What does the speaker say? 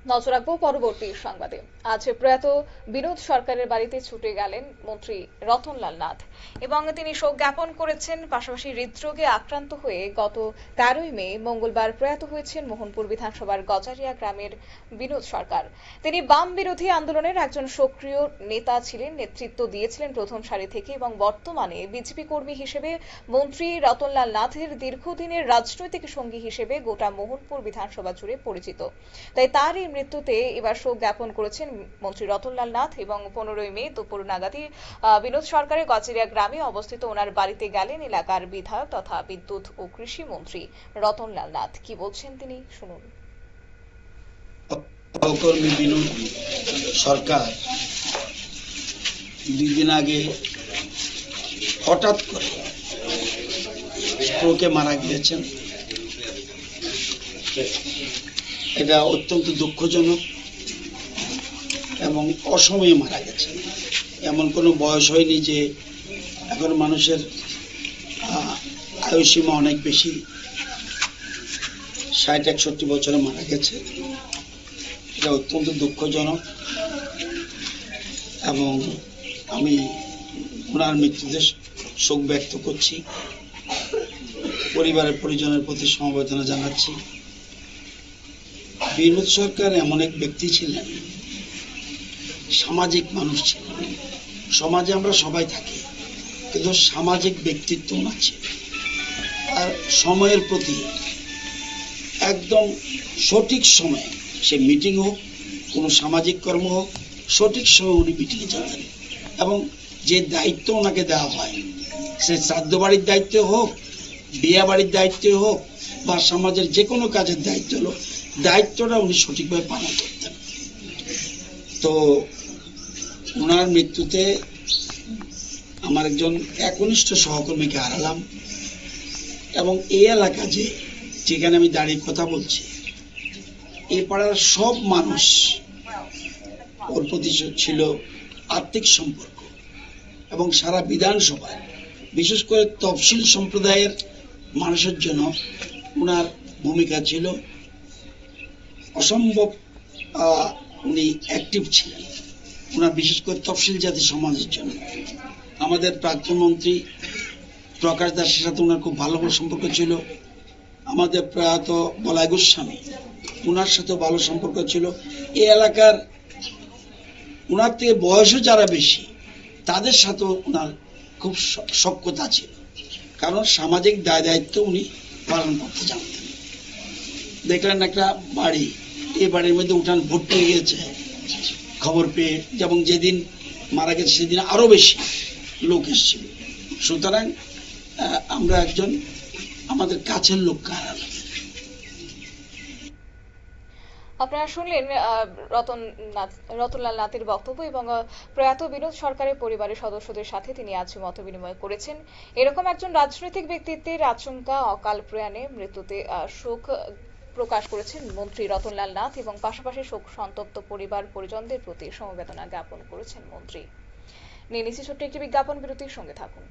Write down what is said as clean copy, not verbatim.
নজর রাখবো পরবর্তী সংবাদে। আজ প্রয়াত বিনোদ সরকারের বাড়িতে ছুটে গেলেন মন্ত্রী রতনলাল নাথ এবং তিনি শোক জ্ঞাপন করেছেন। পাশাপাশি হৃদরোগে আক্রান্ত হয়ে গত 13ই মে মঙ্গলবার প্রয়াত হয়েছেন মোহনপুর বিধানসভার গজারিয়া গ্রামের বিনোদ সরকার। তিনি বাম বিরোধী আন্দোলনের একজন সক্রিয় নেতা ছিলেন, নেতৃত্ব দিয়েছিলেন প্রথম সারি থেকে এবং বর্তমানে বিজেপি কর্মী হিসেবে মন্ত্রী রতনলাল নাথের দীর্ঘদিনের রাজনৈতিক সঙ্গী হিসেবে গোটা মোহনপুর বিধানসভা জুড়ে পরিচিত। তাই তার এই মৃত্যুতে এবার শোক জ্ঞাপন করেছেন মন্ত্রী রতনলাল নাথ এবং 15ই মে দুপুর নাগাদই বিনোদ সরকারের গজারিয়া গ্রামে অবস্থিত ওনার বাড়িতে গেলেন এলাকার বিধায়ক তথা বিদ্যুৎ ও কৃষি মন্ত্রী রতনলাল নাথ। কি বলছেন তিনি, শুনুন। সহকর্মী বিনোদ সরকার 2 দিন আগে হঠাৎ করে স্ট্রোকে মারা গিয়েছেন। এটা অত্যন্ত দুঃখজনক এবং অসময়ে মারা গেছেন। এমন কোনো বয়স হয়নি যে এখন মানুষের আয়ুসীমা অনেক বেশি, 60-61 বছরে মারা গেছে। এটা অত্যন্ত দুঃখজনক এবং আমি ওনার মৃত্যুতে শোক ব্যক্ত করছি। পরিবারের পরিজনের প্রতি সমবেদনা জানাচ্ছি। বিনোদ সরকার এমন এক ব্যক্তি ছিলেন, সামাজিক মানুষ ছিলেন। সমাজে আমরা সবাই থাকি, কিন্তু সামাজিক ব্যক্তিত্ব ওনার ছিল। আর সময়ের প্রতি একদম সঠিক সময়ে, সে মিটিং হোক, কোনো সামাজিক কর্ম হোক, সঠিক সময়ে উনি মিটিংয়ে যেতেন এবং যে দায়িত্ব ওনাকে দেওয়া হয়, সে শ্রাদ্ধ বাড়ির দায়িত্ব হোক, বিয়ে বাড়ির দায়িত্ব হোক বা সমাজের যে কোনো কাজের দায়িত্ব হলো, দায়িত্বটা উনি সঠিকভাবে পালন করতেন। তো ওনার মৃত্যুতে আমার একজন একনিষ্ঠ সহকর্মীকে হারালাম এবং এই এলাকা যেখানে আমি দাঁড়িয়ে কথা বলছি, এই পাড়ার সব মানুষ ওর প্রতি ছিল আত্মিক সম্পর্ক এবং সারা বিধানসভায় বিশেষ করে তফসিল সম্প্রদায়ের মানুষের জন্য ওনার ভূমিকা ছিল অসম্ভব। উনি অ্যাক্টিভ ছিলেন ওনার বিশেষ করে তফসিল জাতি সমাজের জন্য। আমাদের প্রাক্তন মন্ত্রী প্রকাশ দাসের সাথে ওনার খুব ভালো সম্পর্ক ছিল। আমাদের প্রয়াত বলাই গোস্বামী, ওনার সাথে ভালো সম্পর্ক ছিল। এই এলাকার ওনার থেকে বয়সও যারা বেশি, তাদের সাথেও ওনার খুব সখ্যতা ছিল, কারণ সামাজিক দায় দায়িত্ব উনি পালন করতে জানতেন। দেখলেন একটা বাড়ি, এই বাড়ির মধ্যে উঠান ভর্তি হয়ে গেছে খবর পেয়ে, যেমন যেদিন মারা গেছে সেদিন আরো বেশি লোক এসেছিল। সুতরাং আমরা একজন আমাদের কাছের লোককে হারালাম। আপনারা শুনলেন রতনলাল নাথের বক্তব্য এবং প্রয়াত বিনোদ সরকারের পরিবারের সদস্যদের সাথে তিনি আজ মত বিনিময় করেছেন। এরকম একজন রাজনৈতিক ব্যক্তিত্বের আচমকা অকাল প্রয়াণে মৃত্যুতে শোক প্রকাশ করেছেন মন্ত্রী রতনলাল নাথ এবং পাশাপাশি শোক সন্তপ্ত পরিবার পরিজনদের প্রতি সমবেদনা জ্ঞাপন করেছেন মন্ত্রী। নিয়ে নিচ্ছি ছোট্ট একটি বিজ্ঞাপন বিরতির, সঙ্গে থাকুন।